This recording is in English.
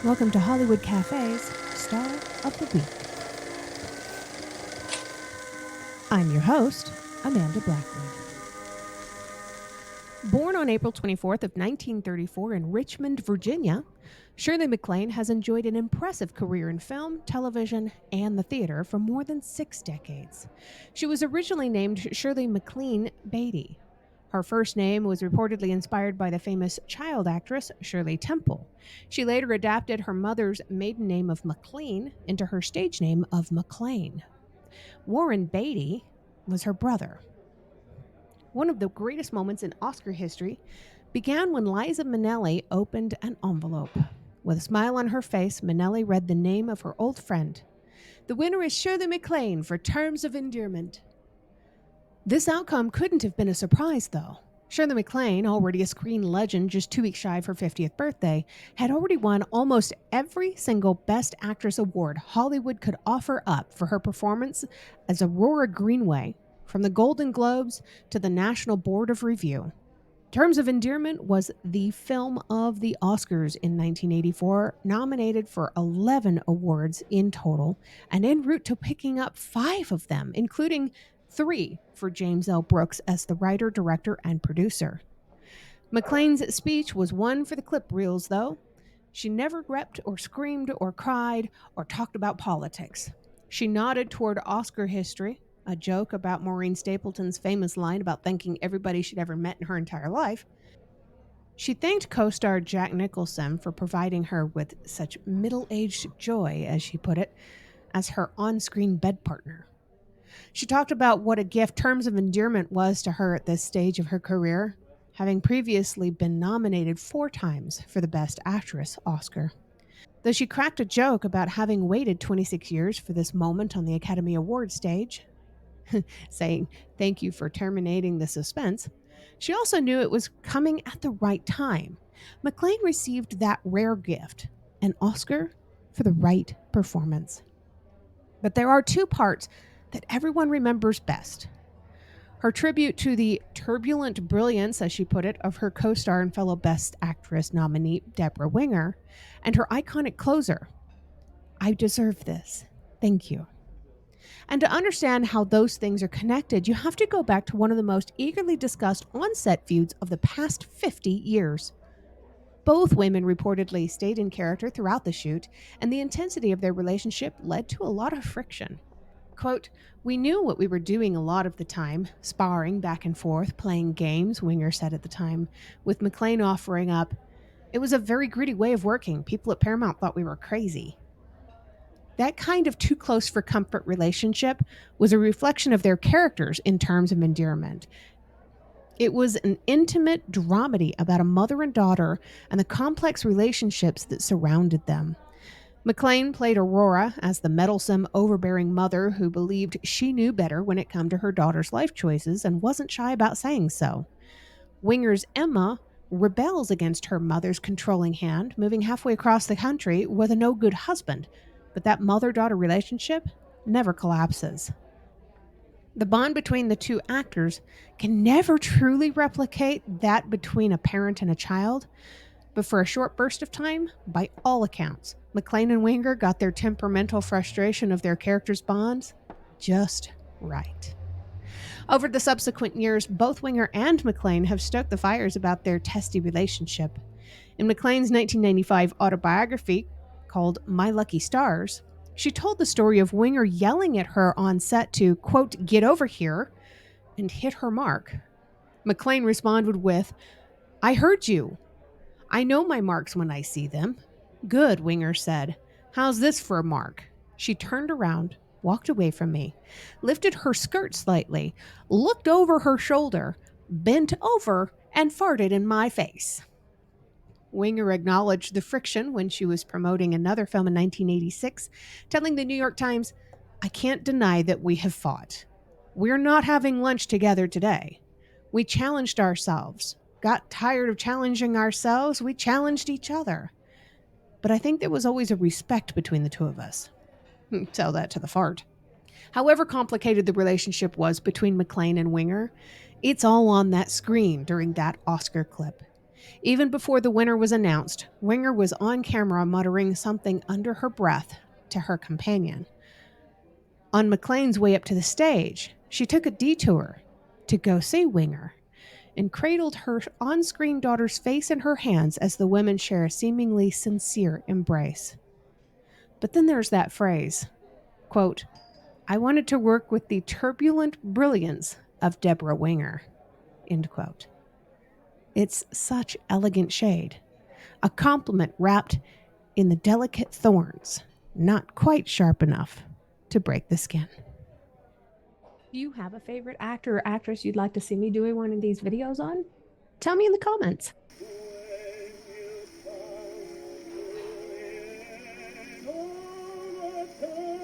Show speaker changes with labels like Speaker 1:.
Speaker 1: Welcome to Hollywood Cafe's Star of the Week. I'm your host, Amanda Blackwood. Born on April 24th of 1934 in Richmond, Virginia, Shirley MacLaine has enjoyed an impressive career in film, television, and the theater for more than 6 decades. She was originally named Shirley MacLaine Beatty. Her first name was reportedly inspired by the famous child actress Shirley Temple. She later adapted her mother's maiden name of MacLaine into her stage name of MacLaine. Warren Beatty was her brother. One of the greatest moments in Oscar history began when Liza Minnelli opened an envelope. With a smile on her face, Minnelli read the name of her old friend. The winner is Shirley MacLaine for Terms of Endearment. This outcome couldn't have been a surprise, though. Shirley MacLaine, already a screen legend just 2 weeks shy of her 50th birthday, had already won almost every single Best Actress award Hollywood could offer up for her performance as Aurora Greenway, from the Golden Globes to the National Board of Review. Terms of Endearment was the film of the Oscars in 1984, nominated for 11 awards in total, and en route to picking up 5 of them, including 3 for James L. Brooks as the writer, director, and producer. MacLaine's speech was one for the clip reels, though. She never wept or screamed or cried or talked about politics. She nodded toward Oscar history, a joke about Maureen Stapleton's famous line about thanking everybody she'd ever met in her entire life. She thanked co-star Jack Nicholson for providing her with such middle-aged joy, as she put it, as her on-screen bed partner. She talked about what a gift Terms of Endearment was to her at this stage of her career, having previously been nominated 4 times for the Best Actress Oscar. Though she cracked a joke about having waited 26 years for this moment on the Academy Awards stage, saying, "Thank you for terminating the suspense," she also knew it was coming at the right time. MacLaine received that rare gift, an Oscar for the right performance. But there are 2 parts that everyone remembers best. Her tribute to the turbulent brilliance, as she put it, of her co-star and fellow Best Actress nominee Deborah Winger, and her iconic closer, "I deserve this. Thank you." And to understand how those things are connected, you have to go back to one of the most eagerly discussed on-set feuds of the past 50 years. Both women reportedly stayed in character throughout the shoot, and the intensity of their relationship led to a lot of friction. Quote, "We knew what we were doing a lot of the time, sparring back and forth, playing games," Winger said at the time, with MacLaine offering up, "It was a very gritty way of working. People at Paramount thought we were crazy." That kind of too close for comfort relationship was a reflection of their characters in Terms of Endearment. It was an intimate dramedy about a mother and daughter and the complex relationships that surrounded them. MacLaine played Aurora as the meddlesome, overbearing mother who believed she knew better when it came to her daughter's life choices and wasn't shy about saying so. Winger's Emma rebels against her mother's controlling hand, moving halfway across the country with a no-good husband, but that mother-daughter relationship never collapses. The bond between the 2 actors can never truly replicate that between a parent and a child, but for a short burst of time, by all accounts, MacLaine and Winger got their temperamental frustration of their characters' bonds just right. Over the subsequent years, both Winger and MacLaine have stoked the fires about their testy relationship. In MacLaine's 1995 autobiography, called My Lucky Stars, she told the story of Winger yelling at her on set to, quote, "Get over here," and hit her mark. MacLaine responded with, "I heard you. I know my marks when I see them." "Good," Winger said. "How's this for a mark?" She turned around, walked away from me, lifted her skirt slightly, looked over her shoulder, bent over, and farted in my face. Winger acknowledged the friction when she was promoting another film in 1986, telling the New York Times, "I can't deny that we have fought. We're not having lunch together today. We challenged ourselves. Got tired of challenging ourselves. We challenged each other. But I think there was always a respect between the 2 of us." Tell that to the fart. However complicated the relationship was between MacLaine and Winger, it's all on that screen during that Oscar clip. Even before the winner was announced, Winger was on camera muttering something under her breath to her companion. On MacLaine's way up to the stage, she took a detour to go see Winger and cradled her on screen daughter's face in her hands as the women share a seemingly sincere embrace. But then there's that phrase, quote, "I wanted to work with the turbulent brilliance of Deborah Winger," end quote. It's such elegant shade, a compliment wrapped in the delicate thorns, not quite sharp enough to break the skin. Do you have a favorite actor or actress you'd like to see me doing one of these videos on? Tell me in the comments.
Speaker 2: When you fall in love,